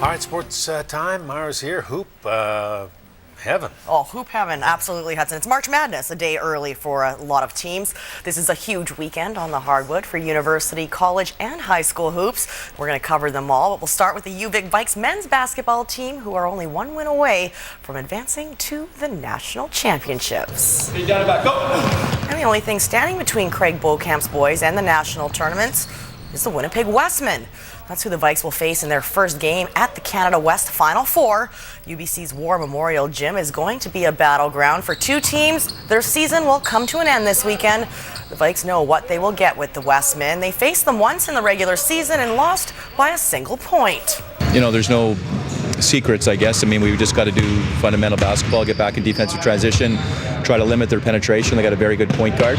All right, sports time. Mara's here. Hoop heaven. Oh, hoop heaven, absolutely, Hudson. It's March Madness, a day early for a lot of teams. This is a huge weekend on the hardwood for university, college, and high school hoops. We're going to cover them all, but we'll start with the UVic Vikes men's basketball team, who are only one win away from advancing to the national championships. And the only thing standing between Craig Beaucamp's boys and the national tournaments is the Winnipeg Westmen. That's who the Vikes will face in their first game at the Canada West Final Four. UBC's War Memorial Gym is going to be a battleground for two teams. Their season will come to an end this weekend. The Vikes know what they will get with the Westmen. They faced them once in the regular season and lost by a single point. You know, there's no secrets, I guess. I mean, we've just got to do fundamental basketball, get back in defensive transition, try to limit their penetration. They got a very good point guard.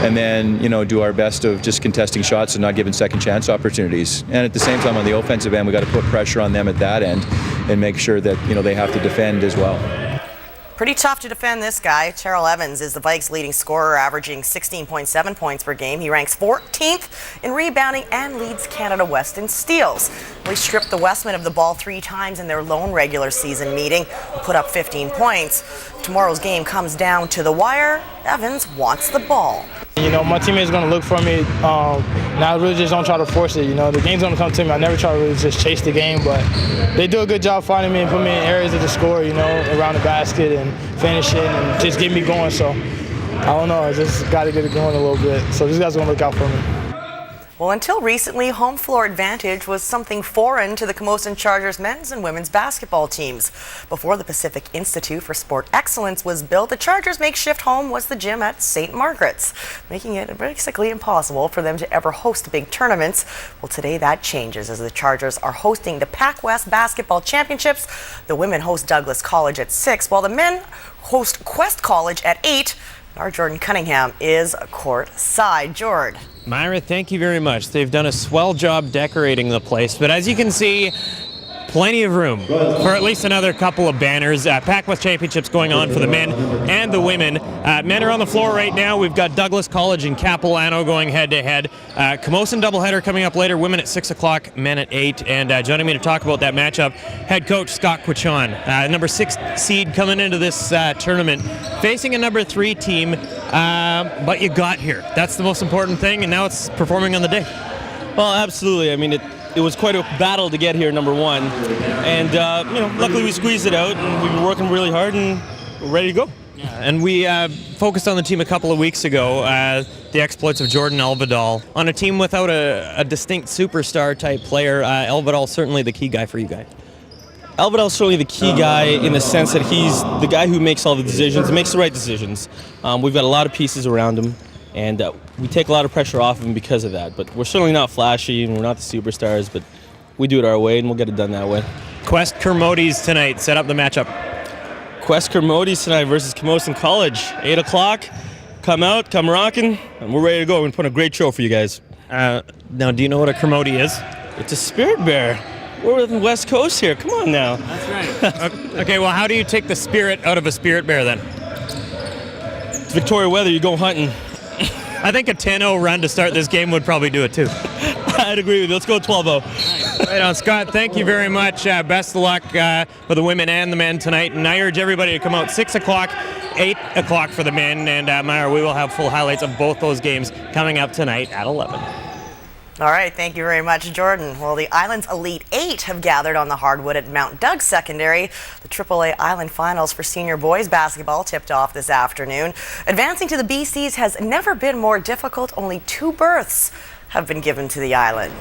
And then, you know, do our best of just contesting shots and not giving second chance opportunities. And at the same time, on the offensive end, we got to put pressure on them at that end and make sure that, you know, they have to defend as well. Pretty tough to defend this guy. Terrell Evans is the Vikes' leading scorer, averaging 16.7 points per game. He ranks 14th in rebounding and leads Canada West in steals. We stripped the Westmen of the ball 3 times in their lone regular season meeting and put up 15 points. Tomorrow's game comes down to the wire. Evans wants the ball. You know, my teammate's going to look for me. Now I really just don't try to force it. You know, the game's going to come to me. I never try to really just chase the game, but they do a good job finding me and put me in areas of the score, you know, around the basket and finishing and just get me going. So, I don't know. I just got to get it going a little bit. So these guys are going to look out for me. Well, until recently, home floor advantage was something foreign to the Camosun Chargers men's and women's basketball teams. Before the Pacific Institute for Sport Excellence was built, the Chargers' makeshift home was the gym at St. Margaret's, making it basically impossible for them to ever host big tournaments. Well, today that changes as the Chargers are hosting the Pac West Basketball Championships. The women host Douglas College at 6, while the men host Quest College at 8. Our Jordan Cunningham is courtside. Jord. Myra, thank you very much. They've done a swell job decorating the place, but as you can see, plenty of room for at least another couple of banners. Pac West Championships going on for the men and the women. Men are on the floor right now. We've got Douglas College and Capilano going head-to-head. Camosun doubleheader coming up later. Women at 6 o'clock, men at 8. And joining me to talk about that matchup, head coach Scott Quichon. Number 6 seed coming into this tournament, facing a number 3 team, but you got here. That's the most important thing, and now it's performing on the day. Well, absolutely. I mean, it was quite a battle to get here, number 1. And, you know, luckily we squeezed it out, and we've been working really hard, and we're ready to go. Yeah, and we focused on the team a couple of weeks ago, the exploits of Jordan Elvedal. On a team without a distinct superstar-type player, Elvedal certainly the key guy for you guys. Elvedal's certainly the key guy in the sense that he's the guy who makes all the decisions, makes the right decisions. We've got a lot of pieces around him. And we take a lot of pressure off of him because of that. But we're certainly not flashy, and we're not the superstars, but we do it our way, and we'll get it done that way. Quest Kermodes tonight. Set up the matchup. Quest Kermodes tonight versus Camosun College. 8 o'clock. Come out, come rocking, and we're ready to go. We're going to put on a great show for you guys. Now, do you know what a Kermode is? It's a spirit bear. We're on the West Coast here. Come on now. That's right. Okay, well, how do you take the spirit out of a spirit bear, then? It's Victoria weather. You go hunting. I think a 10-0 run to start this game would probably do it too. I'd agree with you. Let's go 12-0. Right on, Scott. Thank you very much. Best of luck for the women and the men tonight. And I urge everybody to come out 6 o'clock, 8 o'clock for the men. And Myra, we will have full highlights of both those games coming up tonight at 11. All right, thank you very much, Jordan. Well, the Island's Elite 8 have gathered on the hardwood at Mount Doug Secondary. The AAA Island Finals for senior boys basketball tipped off this afternoon. Advancing to the BCs has never been more difficult. Only 2 berths have been given to the Island.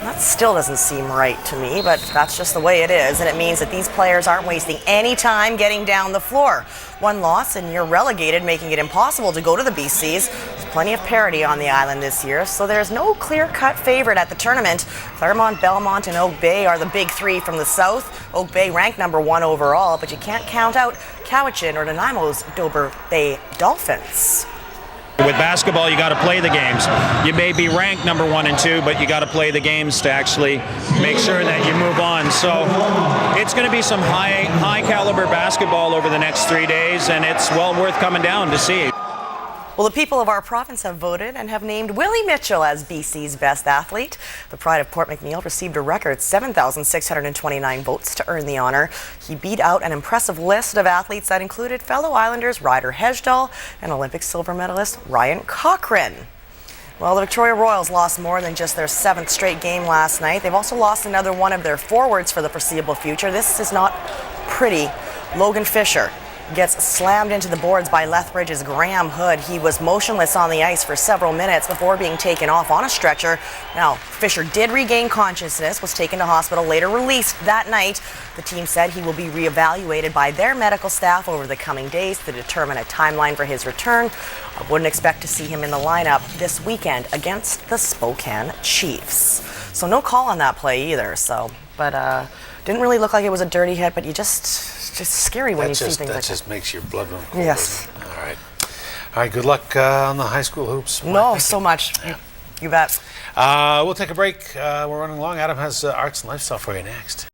That still doesn't seem right to me, but that's just the way it is, and it means that these players aren't wasting any time getting down the floor. 1 loss and you're relegated, making it impossible to go to the BCs. There's plenty of parity on the island this year, so there's no clear-cut favorite at the tournament. Claremont, Belmont, and Oak Bay are the big 3 from the south. Oak Bay ranked number 1 overall, but you can't count out Cowichan or Nanaimo's Dover Bay Dolphins. With basketball, you got to play the games. You may be ranked number 1 and 2, but you got to play the games to actually make sure that you move on. So it's going to be some high caliber basketball over the next 3 days, and it's well worth coming down to see. Well, the people of our province have voted and have named Willie Mitchell as BC's best athlete. The Pride of Port McNeill received a record 7,629 votes to earn the honor. He beat out an impressive list of athletes that included fellow Islanders Ryder Hejdahl and Olympic silver medalist Ryan Cochrane. Well, the Victoria Royals lost more than just their 7th straight game last night. They've also lost another one of their forwards for the foreseeable future. This is not pretty. Logan Fisher gets slammed into the boards by Lethbridge's Graham Hood. He was motionless on the ice for several minutes before being taken off on a stretcher. Now, Fisher did regain consciousness, was taken to hospital, later released that night. The team said he will be reevaluated by their medical staff over the coming days to determine a timeline for his return. I wouldn't expect to see him in the lineup this weekend against the Spokane Chiefs. So no call on that play either. But didn't really look like it was a dirty hit, but it's just scary when you see things like that. That just makes your blood run cold. Yes. All right. Good luck on the high school hoops. No, so much. Yeah. You bet. We'll take a break. We're running long. Adam has arts and lifestyle for you next.